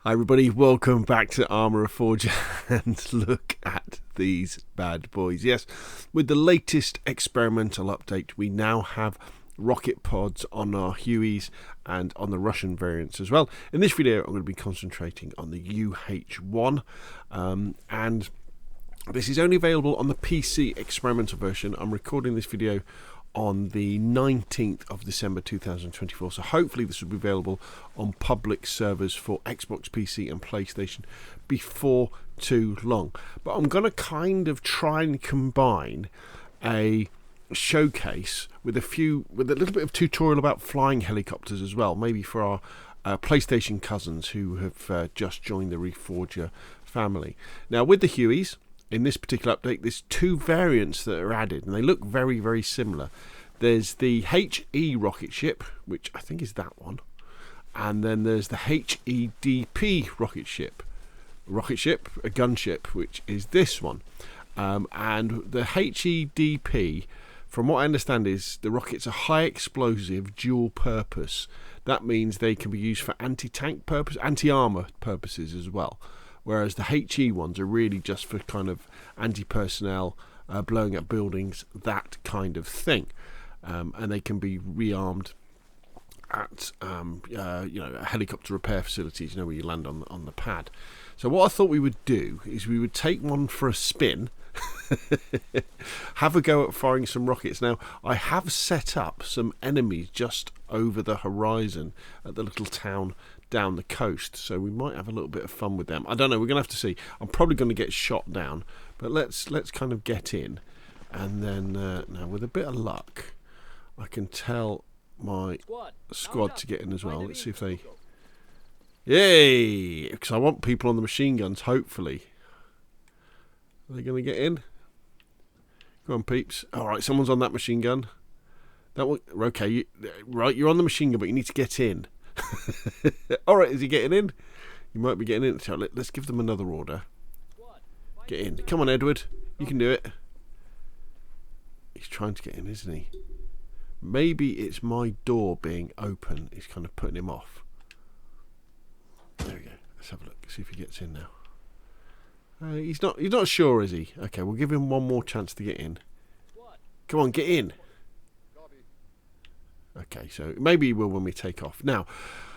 Hi everybody, welcome back to Arma Reforger and look at these bad boys. Yes, with the latest experimental update we now have rocket pods on our Hueys and on the Russian variants as well. In this video I'm going to be concentrating on the UH-1 and this is only available on the PC experimental version. I'm recording this video on the 19th of December 2024, so hopefully this will be available on public servers for Xbox, PC and PlayStation before too long. But I'm going to kind of try and combine a showcase with a little bit of tutorial about flying helicopters as well, maybe for our PlayStation cousins who have just joined the Reforger family. Now with the Hueys, in this particular update, there's two variants that are added, and they look very, very similar. There's the HE rocket ship, which I think is that one, and then there's the HEDP rocket ship, a gunship, which is this one. And the HEDP, from what I understand, is the rockets are high explosive, dual purpose. That means they can be used for anti-tank purpose, anti-armor purposes as well. Whereas the HE ones are really just for kind of anti-personnel, blowing up buildings, that kind of thing. And they can be rearmed at helicopter repair facilities, where you land on the pad. So what I thought we would do is we would take one for a spin, have a go at firing some rockets. Now I have set up some enemies just over the horizon at the little town down the coast, so we might have a little bit of fun with them. I don't know, we're gonna have to see. I'm probably going to get shot down, but let's kind of get in, and then now with a bit of luck I can tell my squad to get in as well. Let's see if they... Yay! Because I want people on the machine guns, hopefully. Are they going to get in? Go on, peeps. Alright, someone's on that machine gun. That one, okay, right, you're on the machine gun, but you need to get in. Alright, is he getting in? You might be getting in. So let's give them another order. Get in. Come on, Edward. You can do it. He's trying to get in, isn't he? Maybe it's my door being open. He's kind of putting him off. There we go. Let's have a look. See if he gets in now. He's not sure, is he? Okay, we'll give him one more chance to get in. Come on, get in. Okay, so maybe he will when we take off. Now,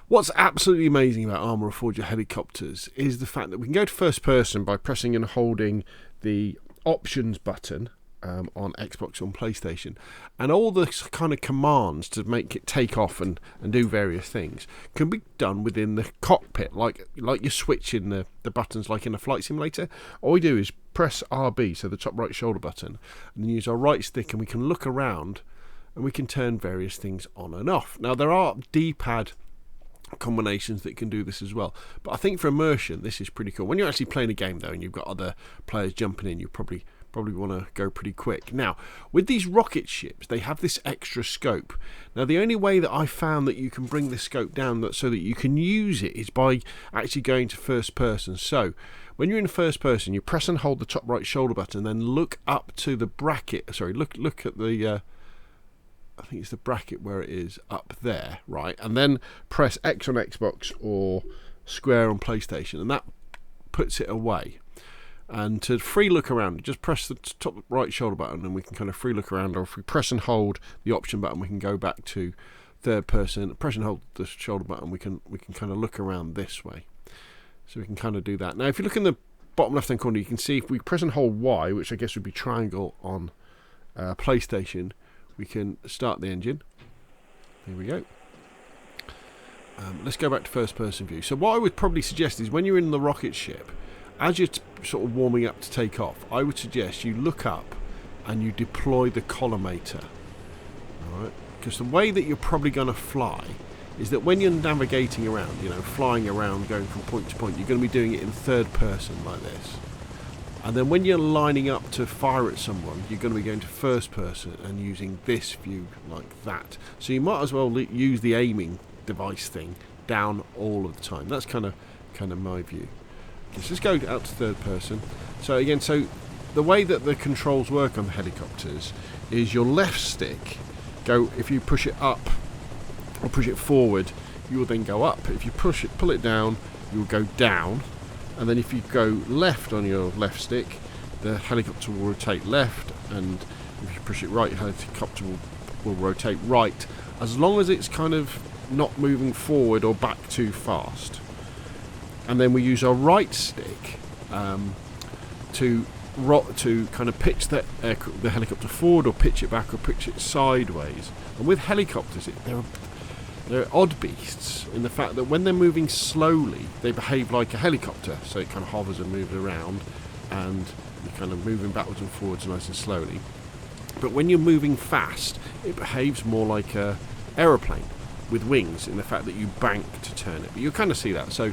what's absolutely amazing about Arma Reforger helicopters is the fact that we can go to first person by pressing and holding the options button on Xbox or on PlayStation, and all the kind of commands to make it take off and do various things can be done within the cockpit, like you're switching the buttons like in a flight simulator. All we do is press RB, so the top right shoulder button, and then use our right stick, and we can look around and we can turn various things on and off. Now there are D-pad combinations that can do this as well, but I think for immersion this is pretty cool. When you're actually playing a game though and you've got other players jumping in, you probably want to go pretty quick. Now with these rocket ships, they have this extra scope. Now the only way that I found that you can bring the scope down so that you can use it is by actually going to first person. So when you're in first person, you press and hold the top right shoulder button and then look up to the bracket, look at the I think it's the bracket where it is up there, right? And then press X on Xbox or square on PlayStation, and that puts it away. And to free look around, just press the top right shoulder button and we can kind of free look around, or if we press and hold the option button, we can go back to third person. Press and hold the shoulder button, we can kind of look around this way. So we can kind of do that. Now if you look in the bottom left hand corner, you can see if we press and hold Y, which I guess would be triangle on PlayStation, we can start the engine. Here we go. Let's go back to first person view. So what I would probably suggest is when you're in the rocket ship, as you're sort of warming up to take off, I would suggest you look up and you deploy the collimator. Alright? Because the way that you're probably going to fly is that when you're navigating around, flying around, going from point to point, you're going to be doing it in third person like this. And then when you're lining up to fire at someone, you're going to be going to first person and using this view like that. So you might as well use the aiming device thing down all of the time. That's kind of my view. Okay, so let's go out to third person. So again, the way that the controls work on the helicopters is your left stick if you push it up or push it forward, you will then go up. If you pull it down, you will go down, and then if you go left on your left stick, the helicopter will rotate left, and if you push it right, the helicopter will rotate right, as long as it's kind of not moving forward or back too fast. And then we use our right stick to kind of pitch the helicopter forward, or pitch it back, or pitch it sideways. And with helicopters, they're odd beasts in the fact that when they're moving slowly, they behave like a helicopter, so it kind of hovers and moves around, and you're kind of moving backwards and forwards nice and slowly. But when you're moving fast, it behaves more like a aeroplane with wings, in the fact that you bank to turn it. But you kind of see that. So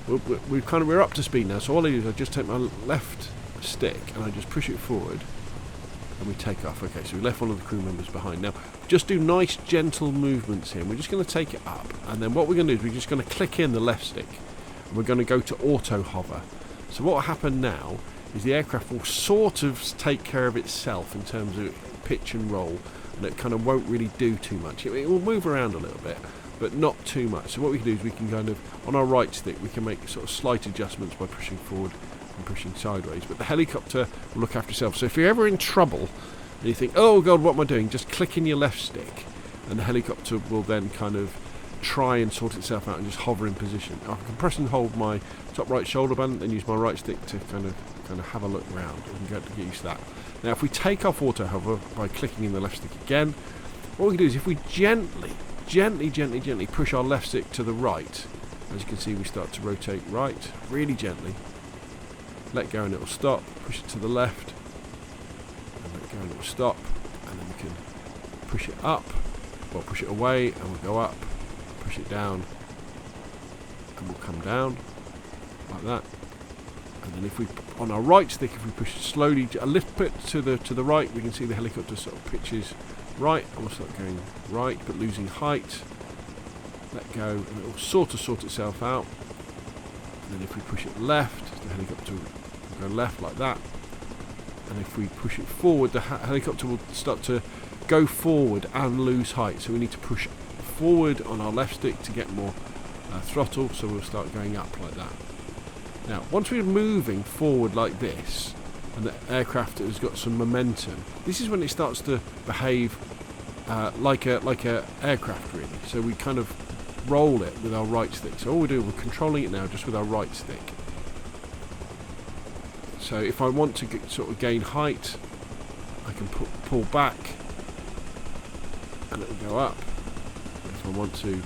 we're up to speed now. So all I do is I just take my left stick and I just push it forward, and we take off. Okay, so we left one of the crew members behind. Now, just do nice gentle movements here. We're just going to take it up, and then what we're going to do is we're just going to click in the left stick, and we're going to go to auto hover. So what will happen now is the aircraft will sort of take care of itself in terms of pitch and roll, and it kind of won't really do too much. It will move around a little bit, but not too much. So what we can do is we can kind of, on our right stick, we can make sort of slight adjustments by pushing forward and pushing sideways, but the helicopter will look after itself. So if you're ever in trouble and you think, oh god, what am I doing, just click in your left stick, and the helicopter will then kind of try and sort itself out and just hover in position. I can press and hold my top right shoulder button and use my right stick to kind of have a look around and get used to that. Now if we take off auto hover by clicking in the left stick again, what we can do is if we gently push our left stick to the right, as you can see we start to rotate right, really gently, let go and it will stop, push it to the left, and let go and it will stop, and then we can push it up, or push it away, and we'll go up, push it down, and we'll come down, like that. And then if we, on our right stick, if we push slowly a little bit to the right, we can see the helicopter sort of pitches right, and we'll start going right, but losing height, let go, and it will sort of sort itself out. And then if we push it left, the helicopter will go left like that, and if we push it forward, the helicopter will start to go forward and lose height. So we need to push forward on our left stick to get more throttle, so we'll start going up like that. Now once we're moving forward like this, and the aircraft has got some momentum, this is when it starts to behave like a aircraft really. So we kind of roll it with our right stick. So all we do, we're controlling it now just with our right stick. So if I want to sort of gain height, I can pull back and it will go up. If I want to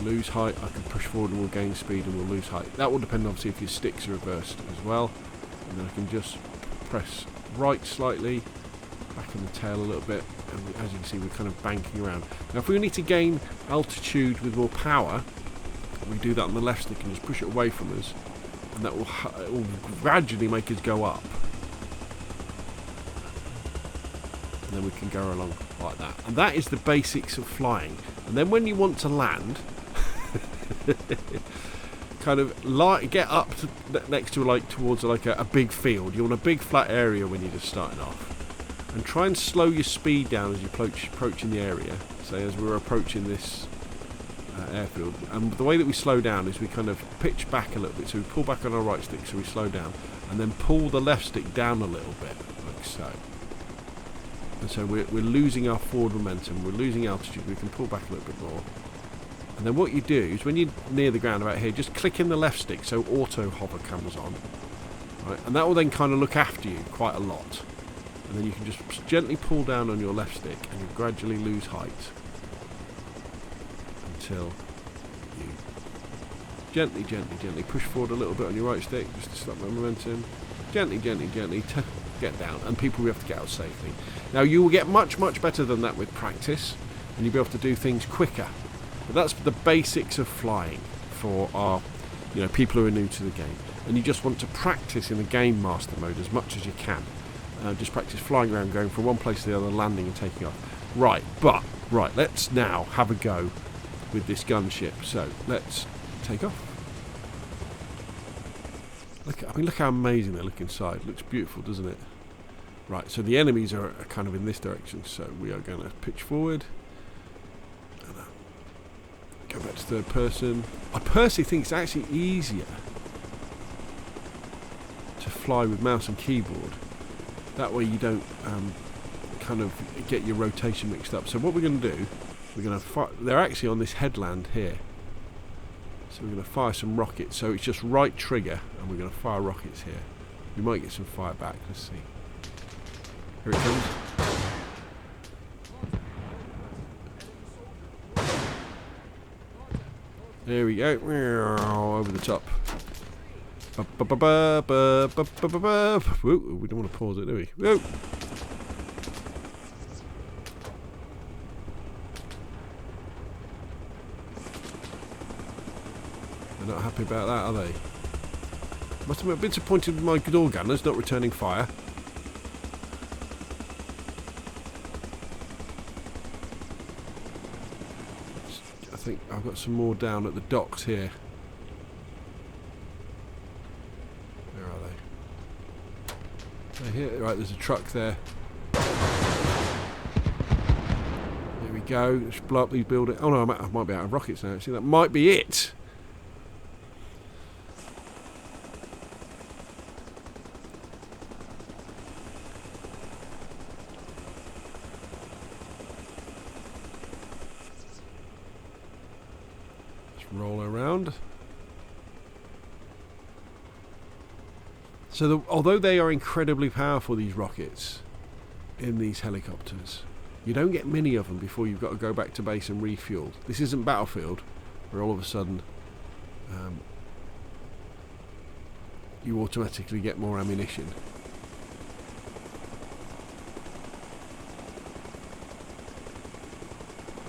lose height, I can push forward and we'll gain speed and we'll lose height. That will depend obviously if your sticks are reversed as well. And then I can just press right slightly, back in the tail a little bit, and as you can see we're kind of banking around. Now if we need to gain altitude with more power, we do that on the left stick and just push it away from us, and that will gradually make us go up. And then we can go along like that. And that is the basics of flying. And then when you want to land, kind of get up to next to towards a big field. You want a big flat area when you're just starting off, and try and slow your speed down as you approaching the area. Say as we're approaching this airfield, and the way that we slow down is we kind of pitch back a little bit. So we pull back on our right stick, so we slow down, and then pull the left stick down a little bit, like so. And so we're losing our forward momentum, we're losing altitude, we can pull back a little bit more. And then what you do is when you're near the ground about here, just click in the left stick so auto hover comes on. Right? And that will then kind of look after you quite a lot. And then you can just gently pull down on your left stick and you gradually lose height until you gently push forward a little bit on your right stick just to stop the momentum. Gently get down, and people will have to get out safely. Now you will get much better than that with practice, and you'll be able to do things quicker. But that's the basics of flying for our people who are new to the game, and you just want to practice in the game master mode as much as you can. Just practice flying around, going from one place to the other, landing and taking off. Right, let's now have a go with this gunship. So let's take off. Look how amazing they look inside. Looks beautiful, doesn't it? Right, so the enemies are kind of in this direction, so we are going to pitch forward. Go back to third person. I personally think it's actually easier to fly with mouse and keyboard. That way you don't kind of get your rotation mixed up. So what we're going to do, we're going to fire. They're actually on this headland here. So we're going to fire some rockets. So it's just right trigger, and we're going to fire rockets here. We might get some fire back. Let's see. Here it comes. There we go. Over the top. Woo, we don't want to pause it, do we? Woo. They're not happy about that, are they? Must have been a bit disappointed with my door gunners not returning fire. I think I've got some more down at the docks here. Where are they? They're here. Right, there's a truck there. There we go. Let's blow up these buildings. Oh no, I might be out of rockets now. See, that might be it. Roll around. So although they are incredibly powerful, these rockets in these helicopters, you don't get many of them before you've got to go back to base and refuel. This isn't Battlefield where all of a sudden you automatically get more ammunition.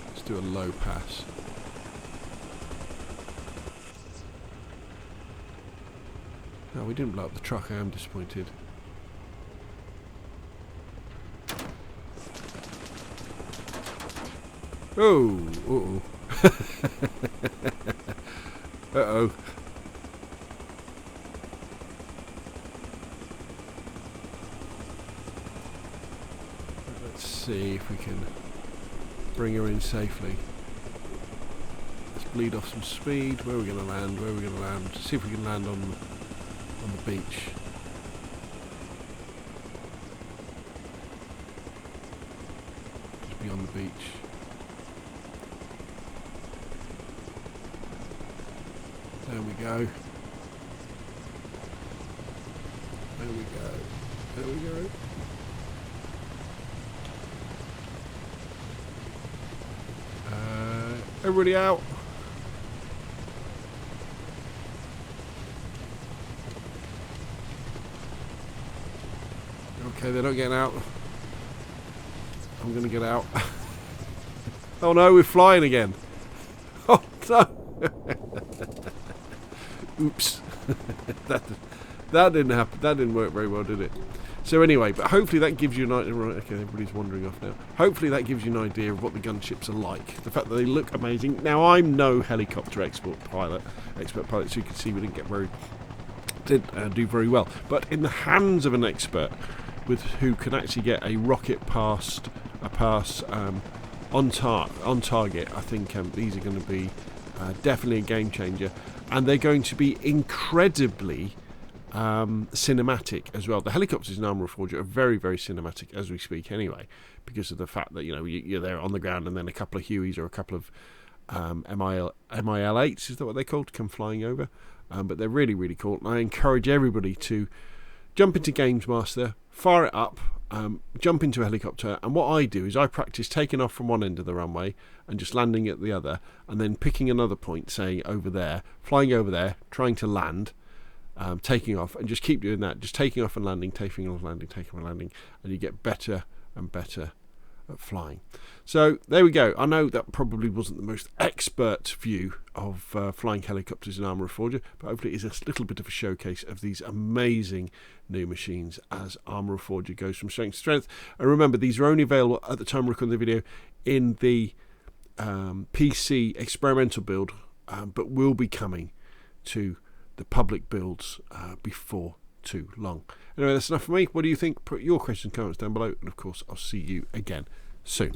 Let's do a low pass. No, we didn't blow up the truck. I am disappointed. Oh, uh-oh. Uh-oh. Let's see if we can bring her in safely. Let's bleed off some speed. Where are we going to land? Where are we going to land? See if we can land on the beach. Just beyond the beach. There we go. There we go. There we go. Everybody out. Okay, they're not getting out. I'm going to get out. Oh no, we're flying again. Oh no. Oops. that didn't happen. That didn't work very well, did it? So anyway, but hopefully that gives you an idea. Right, okay, everybody's wandering off now. Hopefully that gives you an idea of what the gunships are like. The fact that they look amazing. Now, I'm no helicopter expert pilot, so you can see we didn't do very well. But in the hands of an expert, who can actually get a rocket pass on target, I think these are going to be definitely a game changer, and they're going to be incredibly cinematic as well. The helicopters in Arma Reforger are very, very cinematic as we speak anyway, because of the fact that you're there on the ground and then a couple of Hueys or a couple of MIL-8s, is that what they're called, come flying over. But they're really, really cool, and I encourage everybody to jump into Games Master, fire it up, jump into a helicopter, and what I do is I practice taking off from one end of the runway and just landing at the other, and then picking another point, say over there, flying over there, trying to land, taking off, and just keep doing that, just taking off and landing, taking off and landing, taking off and landing, and you get better and better at flying. So there we go. I know that probably wasn't the most expert view of flying helicopters in Arma Reforger, but hopefully it's a little bit of a showcase of these amazing new machines as Arma Reforger goes from strength to strength. And remember, these are only available at the time of recording the video in the PC experimental build, but will be coming to the public builds before too long. Anyway, that's enough for me. What do you think? Put your questions and comments down below, and of course I'll see you again soon.